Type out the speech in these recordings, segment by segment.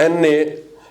NA,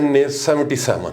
NA 77।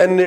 NA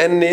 NA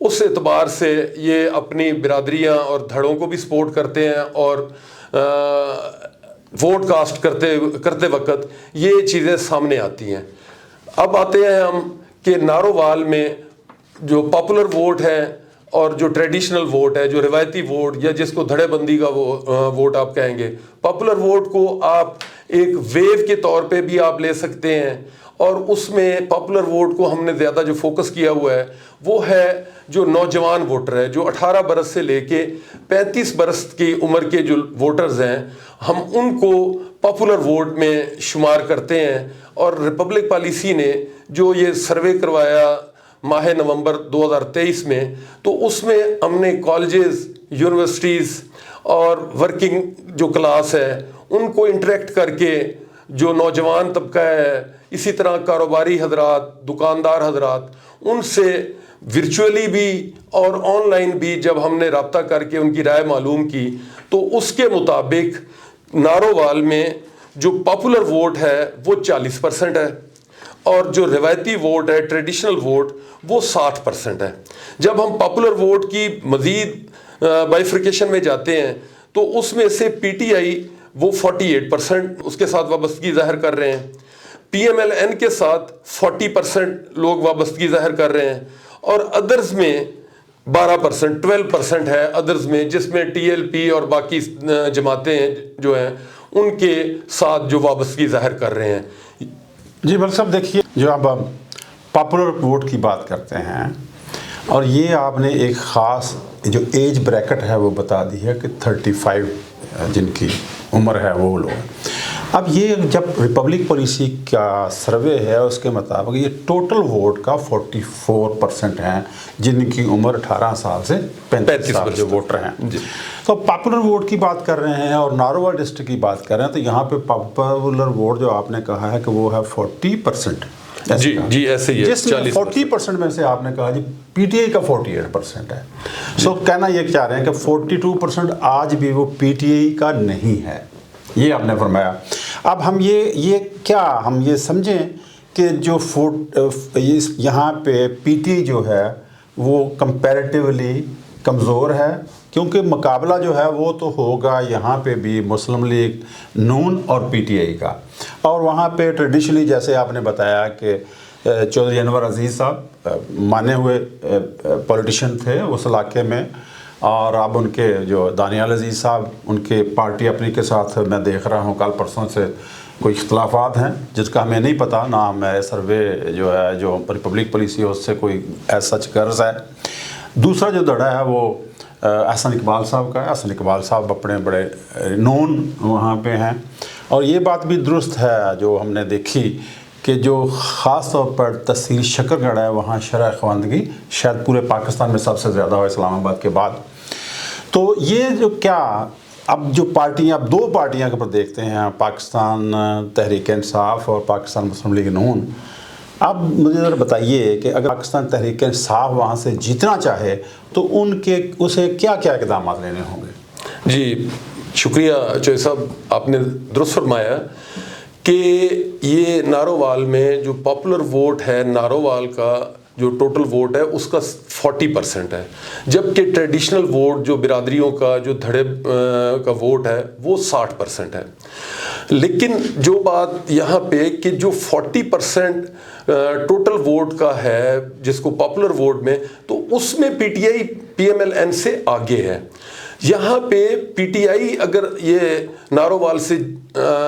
اس اعتبار سے یہ اپنی برادریاں اور دھڑوں کو بھی سپورٹ کرتے ہیں، اور ووٹ کاسٹ کرتے وقت یہ چیزیں سامنے آتی ہیں۔ اب آتے ہیں ہم کہ نارووال میں جو پاپولر ووٹ ہے اور جو ٹریڈیشنل ووٹ ہے، جو روایتی ووٹ یا جس کو دھڑے بندی کا ووٹ آپ کہیں گے، پاپولر ووٹ کو آپ ایک ویو کے طور پہ بھی آپ لے سکتے ہیں، اور اس میں پاپولر ووٹ کو ہم نے زیادہ جو فوکس کیا ہوا ہے وہ ہے جو نوجوان ووٹر ہے، جو 18 برس سے لے کے 35 برس کی عمر کے جو ووٹرز ہیں، ہم ان کو پاپولر ووٹ میں شمار کرتے ہیں۔ اور ریپبلک پالیسی نے جو یہ سروے کروایا ماہ نومبر 2023 میں، تو اس میں ہم نے کالجز، یونیورسٹیز اور ورکنگ جو کلاس ہے ان کو انٹریکٹ کر کے جو نوجوان طبقہ ہے، اسی طرح کاروباری حضرات، دکاندار حضرات، ان سے ورچولی بھی اور آن لائن بھی جب ہم نے رابطہ کر کے ان کی رائے معلوم کی، تو اس کے مطابق نارووال میں جو پاپولر ووٹ ہے وہ 40% ہے، اور جو روایتی ووٹ ہے، ٹریڈیشنل ووٹ، وہ 60% ہے۔ جب ہم پاپولر ووٹ کی مزید بائیفرکیشن میں جاتے ہیں تو اس میں سے پی ٹی آئی وہ 48% اس کے ساتھ وابستگی ظاہر کر رہے ہیں، پی ایم ایل این کے ساتھ 40% لوگ وابستگی ظاہر کر رہے ہیں، اور ادرز میں 12% ہے ادرز میں، جس میں ٹی ایل پی اور باقی جماعتیں جو ہیں ان کے ساتھ جو وابستگی ظاہر کر رہے ہیں۔ جی ملک صاحب، دیکھیے جو اب پاپولر ووٹ کی بات کرتے ہیں، اور یہ آپ نے ایک خاص جو ایج بریکٹ ہے وہ بتا دی ہے کہ 35 جن کی عمر ہے وہ لوگ۔ اب یہ جب ریپبلک پالیسی کا سروے ہے اس کے مطابق یہ ٹوٹل ووٹ کا 44% ہیں جن کی عمر 18 سال سے 35 سال جو ووٹر ہیں۔ تو پاپولر ووٹ کی بات کر رہے ہیں اور نارووال ڈسٹرکٹ کی بات کر رہے ہیں، تو یہاں پہ پاپولر ووٹ جو آپ نے کہا ہے کہ وہ ہے 40%۔ جی ایسے ہی ہے، جس میں 40% میں سے آپ نے کہا جی پی ٹی آئی کا 48% ہے۔ سو کہنا یہ چاہ رہے ہیں کہ 42% آج بھی وہ پی ٹی آئی کا نہیں ہے، یہ آپ نے فرمایا۔ اب ہم یہ سمجھیں کہ جو یہاں پہ پی ٹی آئی جو ہے وہ کمپیریٹیولی کمزور ہے، کیونکہ مقابلہ جو ہے وہ تو ہوگا یہاں پہ بھی مسلم لیگ نون اور پی ٹی آئی کا، اور وہاں پہ ٹریڈیشنلی جیسے آپ نے بتایا کہ چودھری انور عزیز صاحب مانے ہوئے پولیٹیشین تھے اس علاقے میں، اور اب ان کے جو دانیال عزیز صاحب ان کے پارٹی اپنی کے ساتھ میں دیکھ رہا ہوں کل پرسوں سے کوئی اختلافات ہیں جس کا ہمیں نہیں پتہ، نہ ہمیں سروے جو ہے جو ریپبلک پالیسی ہے اس سے کوئی ایز سچ غرض ہے۔ دوسرا جو دھڑا ہے وہ احسن اقبال صاحب کا ہے۔ احسن اقبال صاحب اپنے بڑے نون وہاں پہ ہیں، اور یہ بات بھی درست ہے جو ہم نے دیکھی کہ جو خاص طور پر تحصیل شکر گڑھ ہے وہاں شرح خواندگی شاید پورے پاکستان میں سب سے زیادہ ہو اسلام آباد کے بعد۔ تو یہ جو کیا اب جو پارٹیاں، اب 2 پارٹیاں کے اوپر دیکھتے ہیں، پاکستان تحریک انصاف اور پاکستان مسلم لیگ نون، اب مجھے ذرا بتائیے کہ اگر پاکستان تحریک انصاف وہاں سے جیتنا چاہے تو اسے کیا کیا اقدامات لینے ہوں گے؟ جی شکریہ چوہے صاحب، آپ نے درست فرمایا کہ یہ نارووال میں جو پاپولر ووٹ ہے، نارووال کا جو ٹوٹل ووٹ ہے اس کا 40% ہے، جبکہ ٹریڈیشنل ووٹ جو برادریوں کا جو دھڑے کا ووٹ ہے وہ 60% ہے۔ لیکن جو بات یہاں پہ کہ جو 40% ٹوٹل ووٹ کا ہے جس کو پاپولر ووٹ میں، تو اس میں P T I P M L N سے آگے ہے۔ یہاں پہ پی ٹی آئی اگر یہ نارووال سے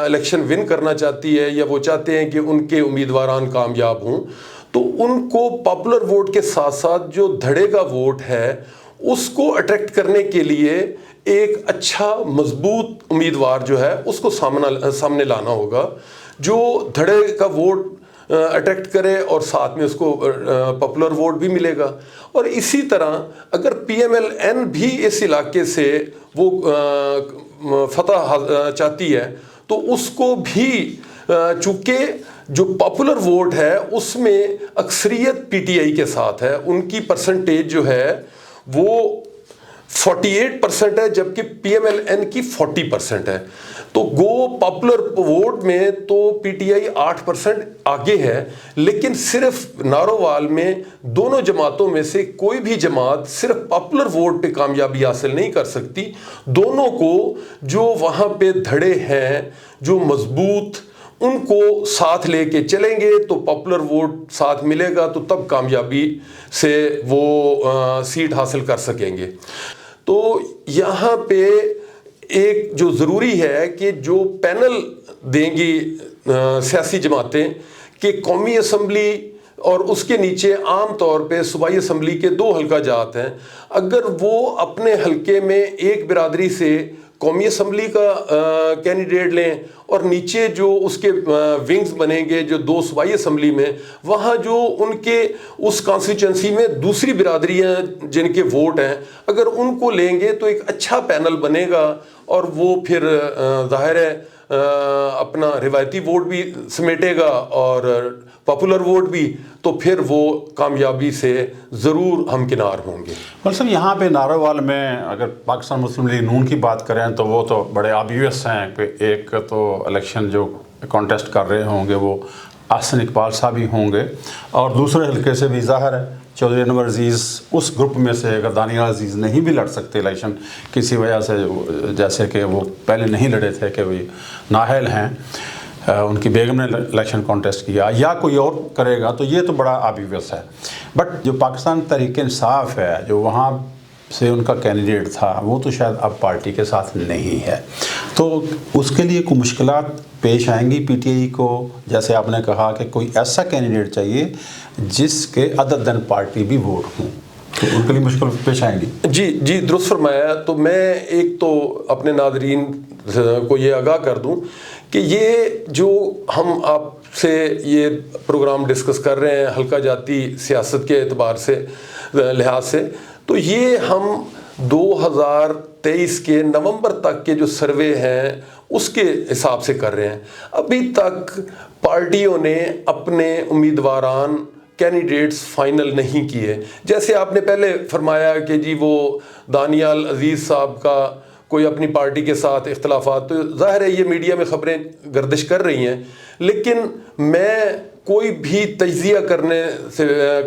الیکشن ون کرنا چاہتی ہے یا وہ چاہتے ہیں کہ ان کے امیدواران کامیاب ہوں، تو ان کو پاپولر ووٹ کے ساتھ ساتھ جو دھڑے کا ووٹ ہے اس کو اٹریکٹ کرنے کے لیے ایک اچھا مضبوط امیدوار جو ہے اس کو سامنے لانا ہوگا، جو دھڑے کا ووٹ اٹریکٹ کرے اور ساتھ میں اس کو پاپولر ووٹ بھی ملے گا۔ اور اسی طرح اگر پی ایم ایل این بھی اس علاقے سے وہ فتح چاہتی ہے تو اس کو بھی، چونکہ جو پاپولر ووٹ ہے اس میں اکثریت پی ٹی آئی کے ساتھ ہے، ان کی پرسنٹیج جو ہے وہ 48% ہے، جبکہ پی ایم ایل این کی 40% ہے۔ تو گو پاپولر ووٹ میں تو پی ٹی آئی 8% آگے ہے، لیکن صرف نارووال میں دونوں جماعتوں میں سے کوئی بھی جماعت صرف پاپولر ووٹ پہ کامیابی حاصل نہیں کر سکتی. دونوں کو جو وہاں پہ دھڑے ہیں جو مضبوط، ان کو ساتھ لے کے چلیں گے تو پاپولر ووٹ ساتھ ملے گا، تو تب کامیابی سے وہ سیٹ حاصل کر سکیں گے. تو یہاں پہ ایک جو ضروری ہے کہ جو پینل دیں گی سیاسی جماعتیں کہ قومی اسمبلی اور اس کے نیچے عام طور پہ صوبائی اسمبلی کے 2 حلقہ جات ہیں، اگر وہ اپنے حلقے میں ایک برادری سے قومی اسمبلی کا کینڈیڈیٹ لیں اور نیچے جو اس کے ونگز بنیں گے جو 2 صوبائی اسمبلی میں، وہاں جو ان کے اس کانسٹیچوئنسی میں دوسری برادریاں جن کے ووٹ ہیں، اگر ان کو لیں گے تو ایک اچھا پینل بنے گا، اور وہ پھر ظاہر ہے اپنا روایتی ووٹ بھی سمیٹے گا اور پاپولر ووٹ بھی، تو پھر وہ کامیابی سے ضرور ہمکنار ہوں گے. مطلب یہاں پہ نارووال میں اگر پاکستان مسلم لیگ نون کی بات کریں تو وہ تو بڑے آبویس ہیں کہ ایک تو الیکشن جو کانٹیسٹ کر رہے ہوں گے وہ احسن اقبال صاحب ہی ہوں گے، اور دوسرے حلقے سے بھی ظاہر ہے چودھری انور عزیز اس گروپ میں سے، اگر دانیال عزیز نہیں بھی لڑ سکتے الیکشن کسی وجہ سے، جیسے کہ وہ پہلے نہیں لڑے تھے کہ وہ نااہل ہیں، ان کی بیگم نے الیکشن کانٹیسٹ کیا یا کوئی اور کرے گا، تو یہ تو بڑا آبویس ہے. بٹ جو پاکستان تحریک انصاف ہے جو وہاں سے ان کا کینڈیڈیٹ تھا، وہ تو شاید اب پارٹی کے ساتھ نہیں ہے، تو اس کے لیے کوئی مشکلات پیش آئیں گی پی ٹی آئی کو؟ جیسے آپ نے کہا کہ کوئی ایسا کینڈیڈیٹ چاہیے جس کے ادر دین پارٹی بھی ووٹ ہوں، تو ان کے لیے مشکل پیش آئیں گی. جی درست فرمایا. تو میں ایک تو اپنے ناظرین کو یہ آگاہ کر دوں کہ یہ جو ہم آپ سے یہ پروگرام ڈسکس کر رہے ہیں حلقہ جاتی سیاست کے اعتبار سے لحاظ سے، تو یہ ہم 2023 کے نومبر تک کے جو سروے ہیں اس کے حساب سے کر رہے ہیں. ابھی تک پارٹیوں نے اپنے امیدواران کینڈیڈیٹس فائنل نہیں کیے. جیسے آپ نے پہلے فرمایا کہ جی وہ دانیال عزیز صاحب کا کوئی اپنی پارٹی کے ساتھ اختلافات، تو ظاہر ہے یہ میڈیا میں خبریں گردش کر رہی ہیں، لیکن میں کوئی بھی تجزیہ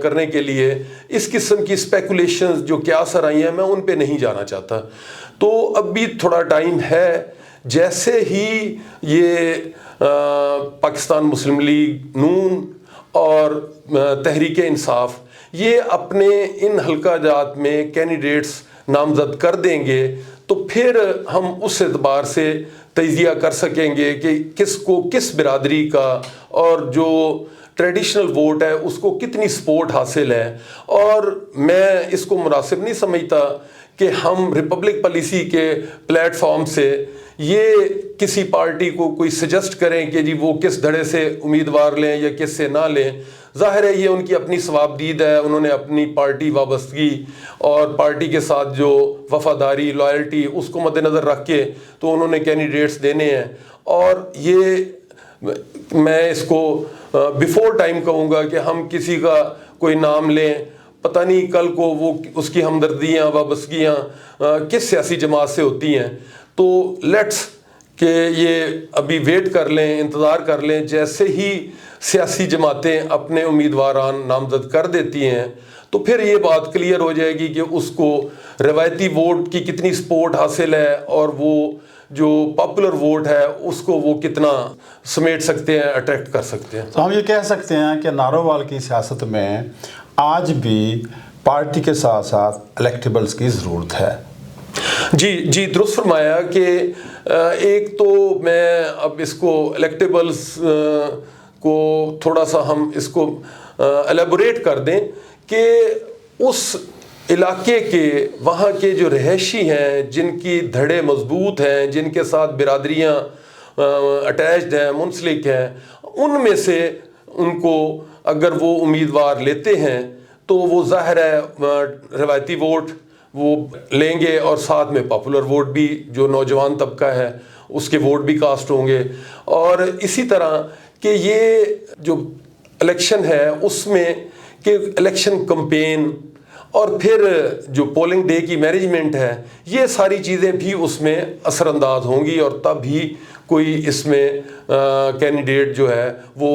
کرنے کے لیے اس قسم کی اسپیکولیشنز جو قیاس آرائی ہیں میں ان پہ نہیں جانا چاہتا. تو اب بھی تھوڑا ٹائم ہے. جیسے ہی یہ پاکستان مسلم لیگ نون اور تحریک انصاف یہ اپنے ان حلقہ جات میں کینڈیڈیٹس نامزد کر دیں گے، تو پھر ہم اس اعتبار سے تجزیہ کر سکیں گے کہ کس کو کس برادری کا اور جو ٹریڈیشنل ووٹ ہے اس کو کتنی سپورٹ حاصل ہے. اور میں اس کو مناسب نہیں سمجھتا کہ ہم ریپبلک پالیسی کے پلیٹ فارم سے یہ کسی پارٹی کو کوئی سجیسٹ کریں کہ جی وہ کس دھڑے سے امیدوار لیں یا کس سے نہ لیں. ظاہر ہے یہ ان کی اپنی ثوابدید ہے، انہوں نے اپنی پارٹی وابستگی اور پارٹی کے ساتھ جو وفاداری لائلٹی اس کو مد نظر رکھ کے تو انہوں نے کینڈیڈیٹس دینے ہیں. اور یہ میں اس کو بیفور ٹائم کہوں گا کہ ہم کسی کا کوئی نام لیں، پتہ نہیں کل کو وہ اس کی ہمدردیاں وابستگیاں کس سیاسی جماعت سے ہوتی ہیں. تو لیٹس کہ یہ ابھی ویٹ کر لیں، انتظار کر لیں. جیسے ہی سیاسی جماعتیں اپنے امیدواران نامزد کر دیتی ہیں تو پھر یہ بات کلیئر ہو جائے گی کہ اس کو روایتی ووٹ کی کتنی سپورٹ حاصل ہے اور وہ جو پاپولر ووٹ ہے اس کو وہ کتنا سمیٹ سکتے ہیں، اٹریکٹ کر سکتے ہیں. تو ہم یہ کہہ سکتے ہیں کہ نارووال کی سیاست میں آج بھی پارٹی کے ساتھ ساتھ الیکٹیبلز کی ضرورت ہے. جی درست فرمایا کہ ایک تو میں اب اس کو الیکٹیبلز کو تھوڑا سا ہم اس کو ایلیبوریٹ کر دیں کہ اس علاقے کے وہاں کے جو رہائشی ہیں جن کی دھڑے مضبوط ہیں، جن کے ساتھ برادریاں اٹیچڈ ہیں، منسلک ہیں، ان میں سے ان کو اگر وہ امیدوار لیتے ہیں تو وہ ظاہر ہے روایتی ووٹ وہ لیں گے اور ساتھ میں پاپولر ووٹ بھی جو نوجوان طبقہ ہے اس کے ووٹ بھی کاسٹ ہوں گے. اور اسی طرح کہ یہ جو الیکشن ہے اس میں کہ الیکشن کمپین اور پھر جو پولنگ ڈے کی مینجمنٹ ہے، یہ ساری چیزیں بھی اس میں اثر انداز ہوں گی اور تب ہی کوئی اس میں کینڈیڈیٹ جو ہے وہ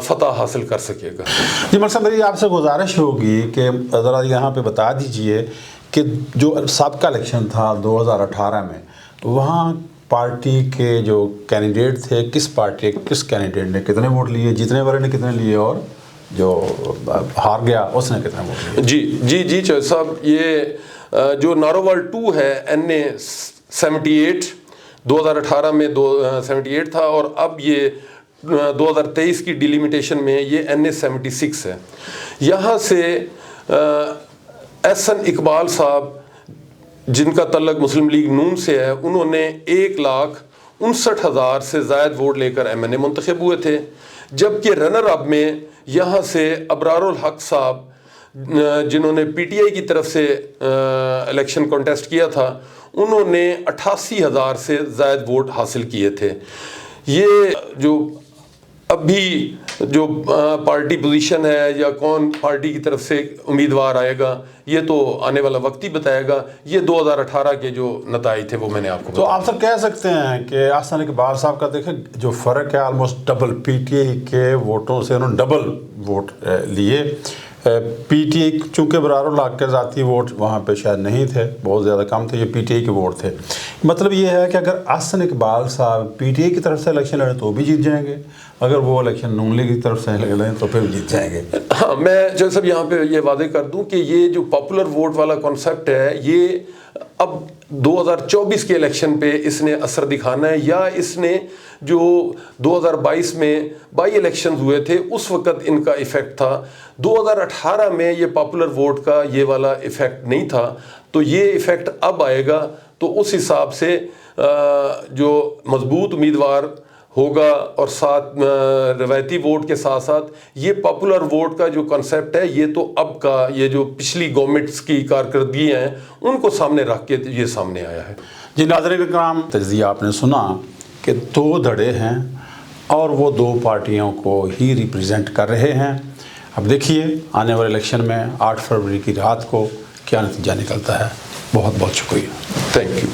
فتح حاصل کر سکے گا۔ جی ملک صاحب، میری آپ سے گزارش ہوگی کہ ذرا یہاں پہ بتا دیجئے کہ جو سابقہ الیکشن تھا 2018 میں، وہاں پارٹی کے جو کینڈیڈیٹ تھے، کس پارٹی کس کینڈیڈیٹ نے کتنے ووٹ لیے، جیتنے والے نے کتنے لیے، اور جو ہار گیا اس نے کتنے ووٹ لیے؟ جی چوہدری صاحب، یہ جو نارووال 2 ہے NA 78 2018 میں 78 تھا، اور اب یہ 2023 کی ڈیلیمیٹیشن میں یہ NA 76 ہے۔ یہاں سے احسن اقبال صاحب جن کا تعلق مسلم لیگ نون سے ہے، انہوں نے 1,59,000 سے زائد ووٹ لے کر MNA منتخب ہوئے تھے، جبکہ رنر اپ میں یہاں سے ابرار الحق صاحب جنہوں نے PTI کی طرف سے الیکشن کانٹیسٹ کیا تھا، انہوں نے 88,000 سے زائد ووٹ حاصل کیے تھے۔ یہ جو ابھی جو پارٹی پوزیشن ہے یا کون پارٹی کی طرف سے امیدوار آئے گا، یہ تو آنے والا وقت ہی بتائے گا۔ یہ 2018 کے جو نتائج تھے وہ میں نے آپ کو تو آپ سب کہہ سکتے ہیں کہ احسن اقبال صاحب کا دیکھیں جو فرق ہے آلموسٹ ڈبل، PTI کے ووٹوں سے انہوں نے ڈبل ووٹ لیے۔ PTI چونکہ ابرار الحق کے ذاتی ووٹ وہاں پہ شاید نہیں تھے، بہت زیادہ کم تھے، یہ PTI کے ووٹ تھے۔ مطلب یہ ہے کہ اگر احسن اقبال صاحب PTI کی طرف سے الیکشن لڑیں تو بھی جیت جائیں گے، اگر وہ الیکشن نون لیگ کی طرف سے لڑیں تو پھر جیت جائیں گے۔ ہاں، میں جو سب یہاں پہ یہ واضح کر دوں کہ یہ جو پاپولر ووٹ والا کانسیپٹ ہے، یہ اب 2024 کے الیکشن پہ اس نے اثر دکھانا ہے، یا اس نے جو 2022 میں بائی الیکشنز ہوئے تھے اس وقت ان کا ایفیکٹ تھا۔ 2018 میں یہ پاپولر ووٹ کا یہ والا ایفیکٹ نہیں تھا، تو یہ ایفیکٹ اب آئے گا۔ تو اس حساب سے جو مضبوط امیدوار ہوگا اور ساتھ روایتی ووٹ کے ساتھ ساتھ یہ پاپولر ووٹ کا جو کنسیپٹ ہے، یہ تو اب کا یہ جو پچھلی گورنمنٹس کی کارکردگی ہیں ان کو سامنے رکھ کے یہ سامنے آیا ہے۔ جی ناظرین کرام، تجزیہ آپ نے سنا کہ 2 دھڑے ہیں اور وہ 2 پارٹیوں کو ہی ریپریزنٹ کر رہے ہیں۔ اب دیکھیے آنے والے الیکشن میں 8 فروری کی رات کو کیا نتیجہ نکلتا ہے۔ بہت بہت شکریہ، تھینک یو۔